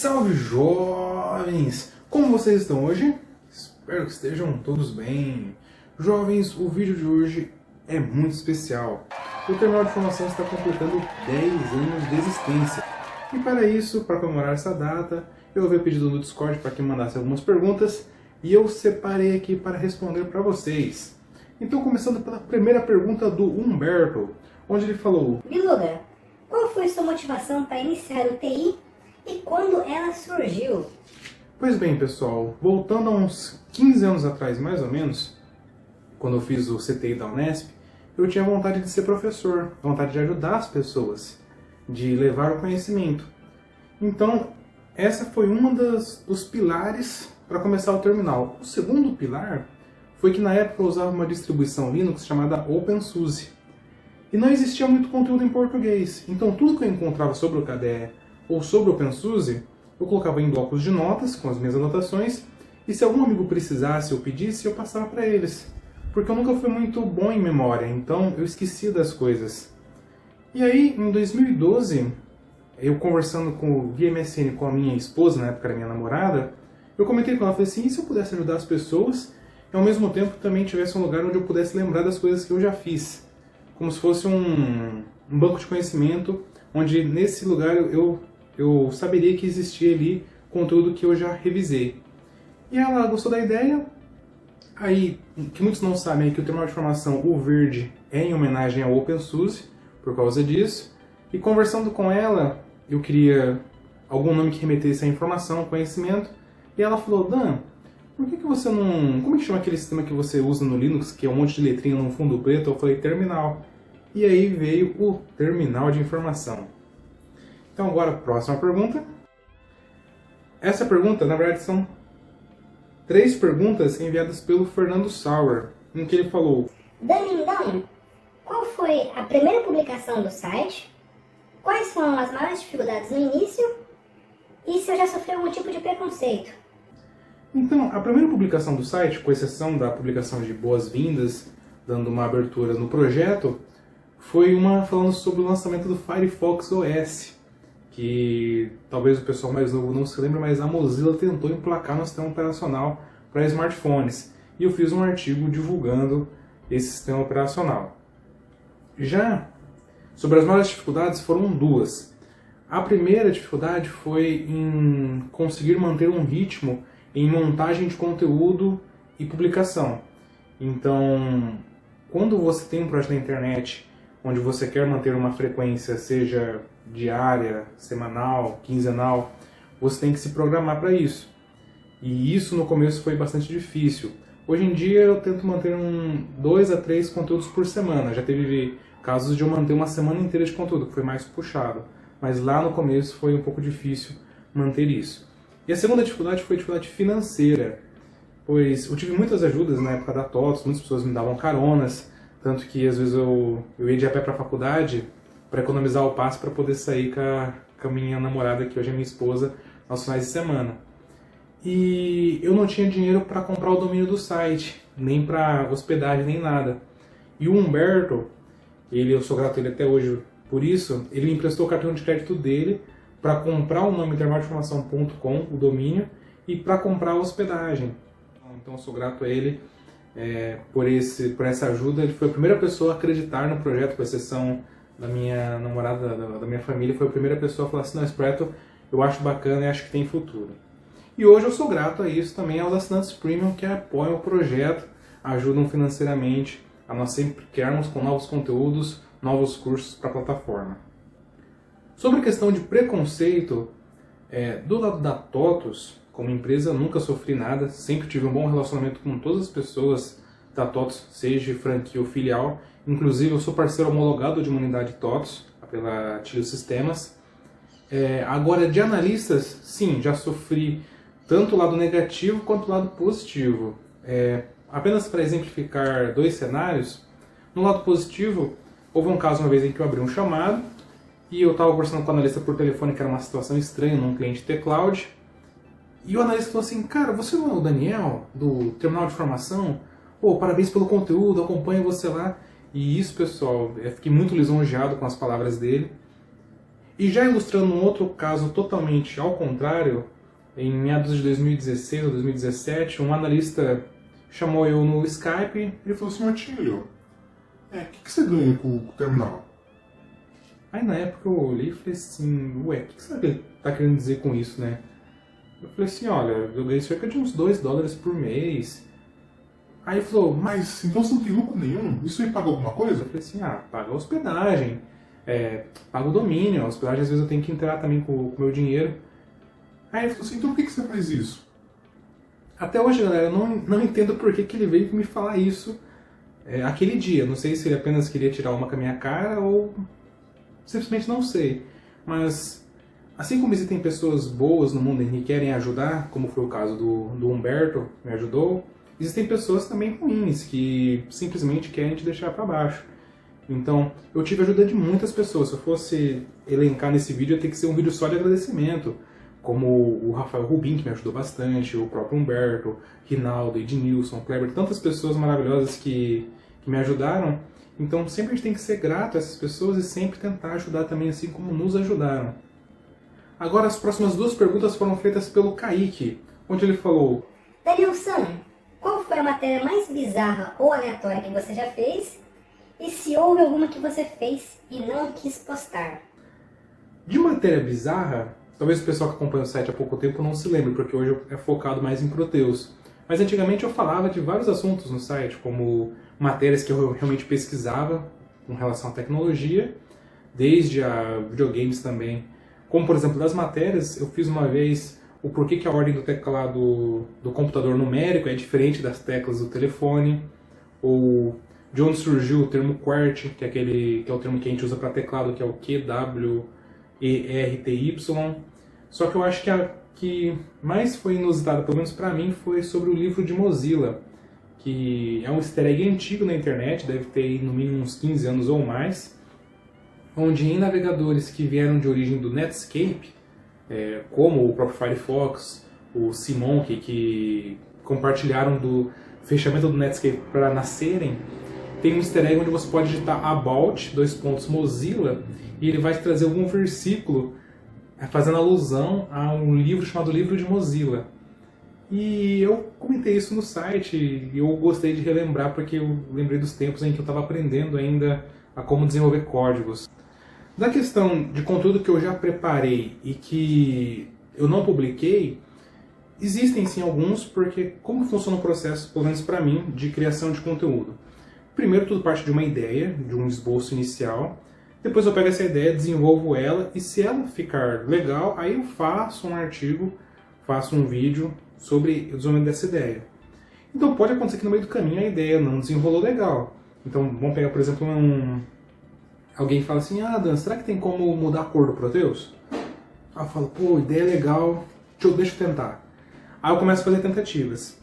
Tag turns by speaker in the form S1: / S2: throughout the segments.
S1: salve jovens! Como vocês estão hoje? Espero que estejam todos bem. Jovens, o vídeo de hoje é muito especial. O Terminal de Formação está completando 10 anos de existência. E para isso, para comemorar essa data, eu havia pedido no Discord para que mandasse algumas perguntas e eu separei aqui para responder para vocês. Então, começando pela primeira pergunta do Humberto, onde ele falou:
S2: Biluga, qual foi sua motivação para iniciar o TI e quando ela surgiu?
S1: Pois bem, pessoal, voltando a uns 15 anos atrás, mais ou menos, quando eu fiz o CTI da Unesp, eu tinha vontade de ser professor, vontade de ajudar as pessoas, de levar o conhecimento. Então, essa foi uma dos pilares para começar o terminal. O segundo pilar foi que na época eu usava uma distribuição Linux chamada OpenSUSE. E não existia muito conteúdo em português, então tudo que eu encontrava sobre o KDE ou sobre o OpenSUSE, eu colocava em blocos de notas, com as minhas anotações, e se algum amigo precisasse ou pedisse, eu passava para eles. Porque eu nunca fui muito bom em memória, então eu esquecia das coisas. E aí, em 2012, eu conversando via MSN com a minha esposa, na época era minha namorada, eu comentei com ela, falei assim, e se eu pudesse ajudar as pessoas, e ao mesmo tempo também tivesse um lugar onde eu pudesse lembrar das coisas que eu já fiz. Como se fosse um banco de conhecimento, onde nesse lugar eu saberia que existia ali conteúdo que eu já revisei. E ela gostou da ideia. Aí, que muitos não sabem é que o terminal de formação, o verde, é em homenagem ao OpenSUSE, por causa disso. E conversando com ela, eu queria algum nome que remetesse à informação, conhecimento. E ela falou, Dan, por que você não... Como é que chama aquele sistema que você usa no Linux, que é um monte de letrinha num fundo preto? Eu falei, terminal. E aí veio o terminal de informação. Então agora, próxima pergunta. Essa pergunta, na verdade, são 3 perguntas enviadas pelo Fernando Sauer, em que ele falou:
S2: Danindão, qual foi a primeira publicação do site? Quais foram as maiores dificuldades no início? E se eu já sofri algum tipo de preconceito?
S1: Então, a primeira publicação do site, com exceção da publicação de boas-vindas, dando uma abertura no projeto, foi uma falando sobre o lançamento do Firefox OS, que talvez o pessoal mais novo não se lembre, mas a Mozilla tentou emplacar no sistema operacional para smartphones. E eu fiz um artigo divulgando esse sistema operacional. Já sobre as maiores dificuldades foram 2. A primeira dificuldade foi em conseguir manter um ritmo em montagem de conteúdo e publicação. Então, quando você tem um projeto na internet onde você quer manter uma frequência, seja diária, semanal, quinzenal, você tem que se programar para isso. E isso no começo foi bastante difícil. Hoje em dia eu tento manter 2 a 3 conteúdos por semana. Já teve casos de eu manter uma semana inteira de conteúdo, que foi mais puxado. Mas lá no começo foi um pouco difícil manter isso. E a segunda dificuldade foi a dificuldade financeira, pois eu tive muitas ajudas na época da TOTOS, muitas pessoas me davam caronas, tanto que às vezes eu ia de a pé para a faculdade para economizar o passe para poder sair com a minha namorada, que hoje é minha esposa, aos finais de semana. E eu não tinha dinheiro para comprar o domínio do site, nem para hospedagem, nem nada. E o Humberto, eu sou grato a ele até hoje por isso, ele me emprestou o cartão de crédito dele para comprar o nome terminaldeformação.com, o domínio, e para comprar a hospedagem. Então eu sou grato a ele por essa ajuda. Ele foi a primeira pessoa a acreditar no projeto, com exceção da minha namorada, da minha família, foi a primeira pessoa a falar assim, não, esse projeto eu acho bacana e acho que tem futuro. E hoje eu sou grato a isso também aos assinantes Premium que apoiam o projeto, ajudam financeiramente a nós sempre criarmos com novos conteúdos, novos cursos para a plataforma. Sobre a questão de preconceito, do lado da TOTOS, como empresa, eu nunca sofri nada, sempre tive um bom relacionamento com todas as pessoas da TOTOS, seja franquia ou filial. Inclusive, eu sou parceiro homologado de uma unidade TOTOS, pela Tilio Sistemas. Agora, de analistas, sim, já sofri tanto o lado negativo quanto o lado positivo. Apenas para exemplificar 2 cenários, no lado positivo, houve um caso uma vez em que eu abri um chamado, e eu estava conversando com o analista por telefone, que era uma situação estranha num cliente T-Cloud. E o analista falou assim, cara, você não é o Daniel, do Terminal de Formação? Pô, parabéns pelo conteúdo, acompanho você lá. E isso, pessoal, eu fiquei muito lisonjeado com as palavras dele. E já ilustrando um outro caso totalmente ao contrário, em meados de 2016 ou 2017, um analista chamou eu no Skype.
S3: Ele falou assim: Martílio, o que você ganha com o terminal?
S1: Aí na época eu olhei e falei assim, ué, o que será que ele tá querendo dizer com isso, né? Eu falei assim, olha, eu ganhei cerca de uns $2 por mês. Aí ele falou,
S3: Mas então você não tem lucro nenhum? Isso aí paga alguma coisa?
S1: eu falei assim, paga a hospedagem, paga o domínio, a hospedagem às vezes eu tenho que entrar também com o meu dinheiro. Aí ele falou assim,
S3: Então por que você faz isso?
S1: até hoje, galera, eu não entendo por que ele veio me falar isso aquele dia. Não sei se ele apenas queria tirar uma com a minha cara ou simplesmente não sei. Mas assim como existem pessoas boas no mundo que querem ajudar, como foi o caso do Humberto, me ajudou, existem pessoas também ruins que simplesmente querem te deixar para baixo. Então, eu tive a ajuda de muitas pessoas. Se eu fosse elencar nesse vídeo, ia ter que ser um vídeo só de agradecimento. Como o Rafael Rubin, que me ajudou bastante, o próprio Humberto, Rinaldo, Ednilson, Kleber, tantas pessoas maravilhosas que me ajudaram. Então, sempre a gente tem que ser grato a essas pessoas e sempre tentar ajudar também, assim como nos ajudaram. Agora, as próximas duas perguntas foram feitas pelo Kaique, onde ele falou:
S2: Danielson, qual foi a matéria mais bizarra ou aleatória que você já fez? E se houve alguma que você fez e não quis postar?
S1: De matéria bizarra, talvez o pessoal que acompanha o site há pouco tempo não se lembre, porque hoje é focado mais em Proteus. Mas antigamente eu falava de vários assuntos no site, como matérias que eu realmente pesquisava com relação à tecnologia, desde a videogames também. Como, por exemplo, das matérias, eu fiz uma vez o porquê que a ordem do teclado do computador numérico é diferente das teclas do telefone, ou de onde surgiu o termo QWERTY, que é o termo que a gente usa para teclado, que é o QWERTY. Só que eu acho que a que mais foi inusitada, pelo menos para mim, foi sobre o livro de Mozilla, que é um easter egg antigo na internet, deve ter no mínimo uns 15 anos ou mais, onde em navegadores que vieram de origem do Netscape, como o próprio Firefox, o Simonkey, que compartilharam do fechamento do Netscape para nascerem, tem um easter egg onde você pode digitar about, Mozilla, e ele vai te trazer algum versículo fazendo alusão a um livro chamado Livro de Mozilla. E eu comentei isso no site e eu gostei de relembrar porque eu lembrei dos tempos em que eu estava aprendendo ainda a como desenvolver códigos. Da questão de conteúdo que eu já preparei e que eu não publiquei, existem sim alguns, porque como funciona o processo, pelo menos para mim, de criação de conteúdo? Primeiro tudo parte de uma ideia, de um esboço inicial. Depois eu pego essa ideia, desenvolvo ela e se ela ficar legal, aí eu faço um artigo, faço um vídeo sobre o desenvolvimento dessa ideia. Então pode acontecer que no meio do caminho a ideia não desenrolou legal. Então vamos pegar, por exemplo, alguém fala assim, Dan, será que tem como mudar a cor do Proteus? Aí eu falo, pô, ideia legal, deixa eu tentar. Aí eu começo a fazer tentativas.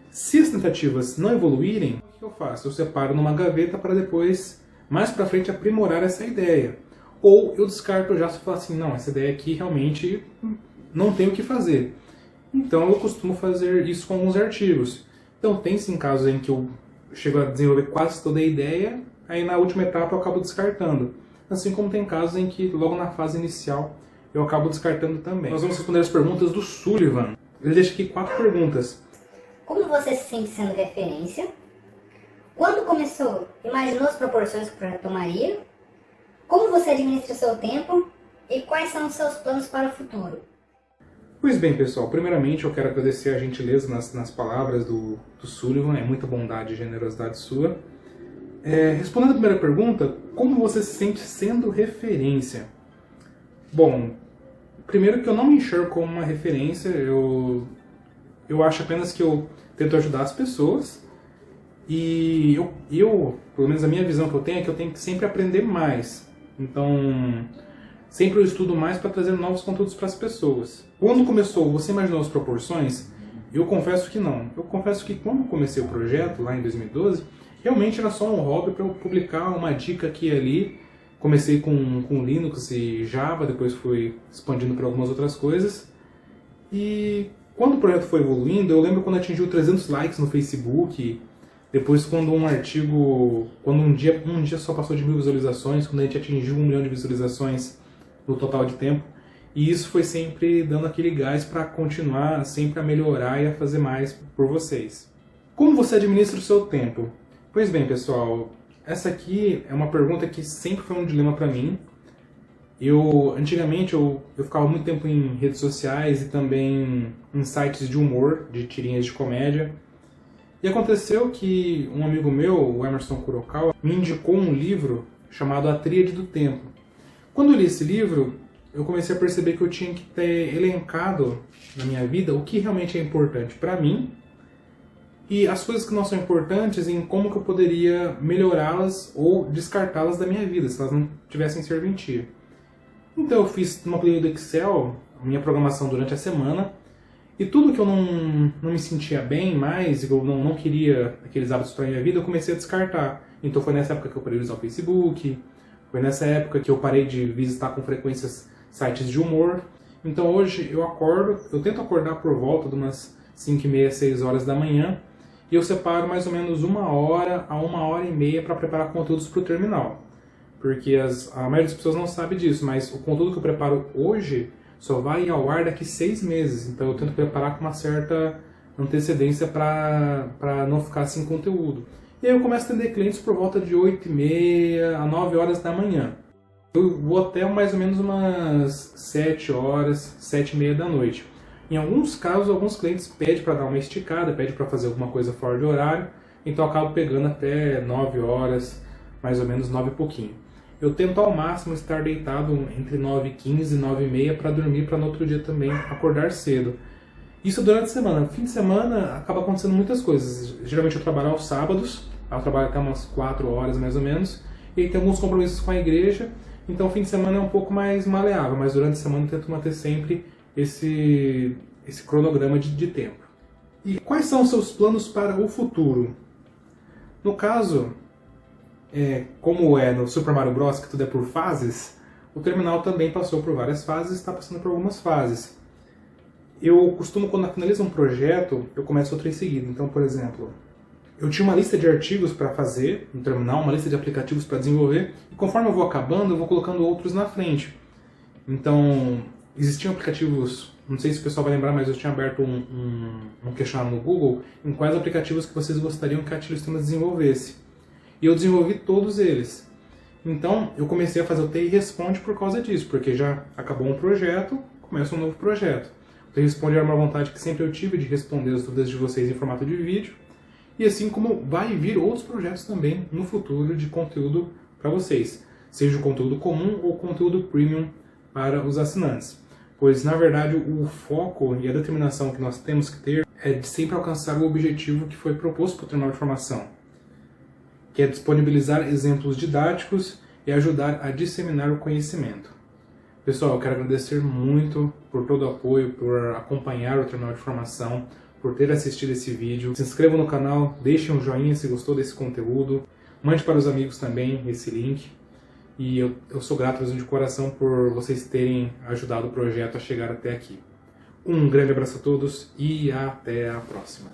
S1: Se as tentativas não evoluírem, o que eu faço? Eu separo numa gaveta para depois, mais pra frente, aprimorar essa ideia. Ou eu descarto já se eu falar assim, não, essa ideia aqui realmente não tem o que fazer. Então eu costumo fazer isso com alguns artigos. Então tem sim casos em que eu chego a desenvolver quase toda a ideia, aí na última etapa eu acabo descartando. Assim como tem casos em que logo na fase inicial eu acabo descartando também. Nós vamos responder as perguntas do Sullivan. Ele deixa aqui 4 perguntas.
S2: Como você se sente sendo referência? Quando começou, imaginou as proporções que o projeto tomaria? Como você administra o seu tempo? E quais são os seus planos para o futuro?
S1: Pois bem, pessoal, primeiramente eu quero agradecer a gentileza nas palavras do Sullivan, é muita bondade e generosidade sua. Respondendo a primeira pergunta, como você se sente sendo referência? Bom, primeiro que eu não me enxergo como uma referência, eu acho apenas que eu tento ajudar as pessoas e eu, pelo menos a minha visão que eu tenho é que eu tenho que sempre aprender mais. Então, sempre eu estudo mais para trazer novos conteúdos para as pessoas. Quando começou, você imaginou as proporções? Eu confesso que não. Eu confesso que quando comecei o projeto, lá em 2012, realmente era só um hobby para eu publicar uma dica aqui e ali. Comecei com Linux e Java, depois fui expandindo para algumas outras coisas. E quando o projeto foi evoluindo, eu lembro quando atingiu 300 likes no Facebook, depois quando um dia só passou de 1000 visualizações, quando a gente atingiu 1 milhão de visualizações no total de tempo. E isso foi sempre dando aquele gás para continuar sempre a melhorar e a fazer mais por vocês. Como você administra o seu tempo? Pois bem, pessoal, essa aqui é uma pergunta que sempre foi um dilema para mim. Antigamente eu ficava muito tempo em redes sociais e também em sites de humor, de tirinhas de comédia. E aconteceu que um amigo meu, o Emerson Kurokawa, me indicou um livro chamado A Tríade do Tempo. Quando eu li esse livro, eu comecei a perceber que eu tinha que ter elencado na minha vida o que realmente é importante para mim e as coisas que não são importantes em como que eu poderia melhorá-las ou descartá-las da minha vida, se elas não tivessem serventia. Então eu fiz uma planilha do Excel, minha programação durante a semana, e tudo que eu não me sentia bem mais, e eu não queria aqueles hábitos para a minha vida, eu comecei a descartar. Então foi nessa época que eu parei de usar o Facebook, foi nessa época que eu parei de visitar com frequências sites de humor. Então hoje eu tento acordar por volta de umas 5h30, 6 horas da manhã, e eu separo mais ou menos 1 hora a 1h30 para preparar conteúdos para o terminal. Porque a maioria das pessoas não sabe disso, mas o conteúdo que eu preparo hoje só vai ao ar daqui 6 meses. Então eu tento preparar com uma certa antecedência para não ficar sem conteúdo. E aí eu começo a atender clientes por volta de 8h30 a 9 horas da manhã. Eu vou até mais ou menos umas 7 horas, 7h30 da noite. Em alguns casos, alguns clientes pedem para dar uma esticada, pedem para fazer alguma coisa fora de horário, então eu acabo pegando até 9 horas, mais ou menos 9 e pouquinho. Eu tento ao máximo estar deitado entre 9h15 e 9h30 para dormir, para no outro dia também acordar cedo. Isso durante a semana. No fim de semana acaba acontecendo muitas coisas. Geralmente eu trabalho aos sábados, eu trabalho até umas 4 horas mais ou menos, e aí tem alguns compromissos com a igreja, então o fim de semana é um pouco mais maleável, mas durante a semana eu tento manter sempre esse cronograma de tempo. E quais são os seus planos para o futuro? No caso, como é no Super Mario Bros, que tudo é por fases, o terminal também passou por várias fases e está passando por algumas fases. Eu costumo, quando eu finalizo um projeto, eu começo outro em seguida. Então, por exemplo, eu tinha uma lista de artigos para fazer no terminal, uma lista de aplicativos para desenvolver, e conforme eu vou acabando, eu vou colocando outros na frente. Então, existiam aplicativos, não sei se o pessoal vai lembrar, mas eu tinha aberto um questionário no Google em quais aplicativos que vocês gostariam que a Atilio Sistemas desenvolvesse. E eu desenvolvi todos eles. Então, eu comecei a fazer o TI Responde por causa disso, porque já acabou um projeto, começa um novo projeto. O TI Responde era uma vontade que sempre eu tive de responder as dúvidas de vocês em formato de vídeo, e assim como vai vir outros projetos também no futuro de conteúdo para vocês, seja o conteúdo comum ou conteúdo premium para os assinantes. Pois, na verdade, o foco e a determinação que nós temos que ter é de sempre alcançar o objetivo que foi proposto para o terminal de formação, que é disponibilizar exemplos didáticos e ajudar a disseminar o conhecimento. Pessoal, eu quero agradecer muito por todo o apoio, por acompanhar o terminal de formação, por ter assistido esse vídeo. Se inscrevam no canal, deixem um joinha se gostou desse conteúdo, mande para os amigos também esse link. E eu sou grato mesmo de coração por vocês terem ajudado o projeto a chegar até aqui. Um grande abraço a todos e até a próxima.